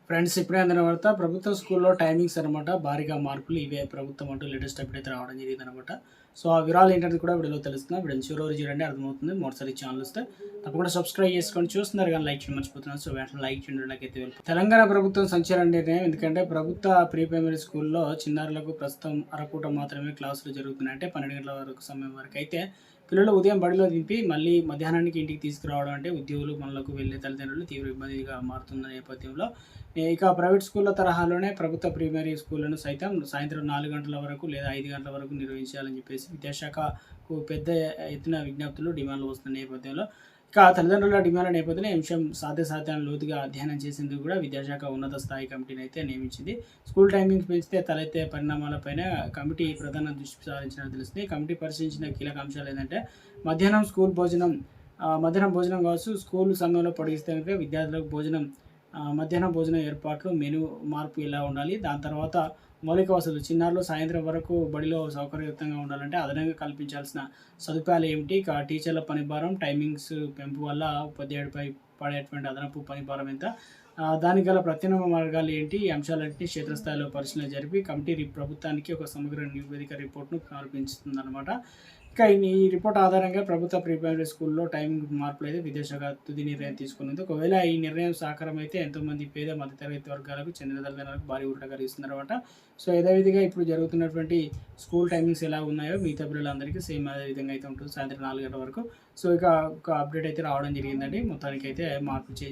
Friends ఇప్పుడే అందిన వార్త ప్రభుత్వ స్కూల్లో టైమింగ్స్ అనమాట భారీగా మార్పులు ఇవే ప్రభుత్వం అంటూ లేటెస్ట్ అప్డేట్ అయితే రావడం జరిగింది అనమాట. సో ఆ వివరాలు ఏంటంటే కూడా వీడియోలో తెలుస్తున్నా. వీడియో చివరి వరకు చూడండి, అర్థమవుతుంది. మొదటిసారి ఛానల్ వస్తే తప్పకుండా సబ్స్క్రైబ్ చేసుకొని చూస్తున్నారు కానీ లైక్ చేయడం మర్చిపోతున్నారు. సో వెంటనే లైక్ చేయడం అయితే తెలంగాణ ప్రభుత్వం సంచలన నిర్ణయం. ఎందుకంటే ప్రభుత్వ ప్రీ ప్రైమరీ స్కూల్లో చిన్నారులకు ప్రస్తుతం అరపూట మాత్రమే క్లాసులు జరుగుతున్నాయి. అంటే 12 గంటల వరకు సమయం వరకు అయితే పిల్లలు ఉదయం బడిలో దింపి మళ్ళీ మధ్యాహ్నానికి ఇంటికి తీసుకురావడం అంటే ఉద్యోగులు పనులకు వెళ్ళే తల్లిదండ్రులు తీవ్ర ఇబ్బందిగా మారుతున్న నేపథ్యంలో ఇక ప్రైవేట్ స్కూళ్ళ తరహాలోనే ప్రభుత్వ ప్రైమరీ స్కూళ్లను సైతం సాయంత్రం 4 గంటల వరకు లేదా 5 గంటల వరకు నిర్వహించాలని చెప్పేసి విద్యాశాఖకు పెద్ద ఎత్తున విజ్ఞప్తులు డిమాండ్లు వస్తున్న నేపథ్యంలో ఇక తల్లిదండ్రుల డిమాండ్ల నేపథ్యంలో ఈ అంశం సాధ్యాన్ని లోతుగా అధ్యయనం చేసేందుకు కూడా విద్యాశాఖ ఉన్నత స్థాయి కమిటీని అయితే నియమించింది. స్కూల్ టైమింగ్స్ పెంచితే తలెత్తే పరిణామాలపైన కమిటీ ప్రధాన దృష్టి సారించినట్టు తెలుస్తుంది. కమిటీ పరిశీలించిన కీలక అంశాలు ఏంటంటే మధ్యాహ్నం మధ్యాహ్నం భోజనం కావచ్చు, స్కూల్ సమయంలో పొడిగిస్తే కనుక విద్యార్థులకు మధ్యాహ్నం భోజనం ఏర్పాట్లు, మెను మార్పు ఎలా ఉండాలి, దాని తర్వాత మౌలిక వసతులు చిన్నారులు సాయంత్రం వరకు బడిలో సౌకర్యవంతంగా ఉండాలంటే అదనంగా కల్పించాల్సిన సదుపాయాలు ఏమిటి, టీచర్ల పనిభారం, టైమింగ్స్ పెంపు వల్ల ఉపాధ్యాయుడిపై పడేటువంటి అదనపు పనిభారం ఎంత, దానికి గల ప్రత్యామ్నాయ మార్గాలు ఏంటి, ఈ అంశాలన్నింటినీ క్షేత్రస్థాయిలో పరిశీలన జరిపి కమిటీ ప్రభుత్వానికి ఒక సమగ్ర నివేదిక రిపోర్ట్ను సమర్పించిందన్నమాట. ఇక ఈ రిపోర్ట్ ఆధారంగా ప్రభుత్వ ప్రీ ప్రైమరీ స్కూల్లో టైమింగ్ మార్పులు అయితే విద్యాశాఖ తుది నిర్ణయం తీసుకున్నది. ఒకవేళ ఈ నిర్ణయం సాకారం అయితే ఎంతోమంది పేద మధ్యతరగతి వర్గాలకు చెందిన తల్లిదండ్రులకు భారీ ఊరట కలిగిస్తుందన్నమాట. సో యథావిధిగా ఇప్పుడు జరుగుతున్నటువంటి స్కూల్ టైమింగ్స్ ఎలా ఉన్నాయో మిగతా పిల్లలందరికీ సేమ్ అదే విధంగా అయితే ఉంటుంది, సాయంత్రం 4 గంటల వరకు. సో ఇక ఒక అప్డేట్ అయితే రావడం జరిగిందండి. మొత్తానికి అయితే మార్పు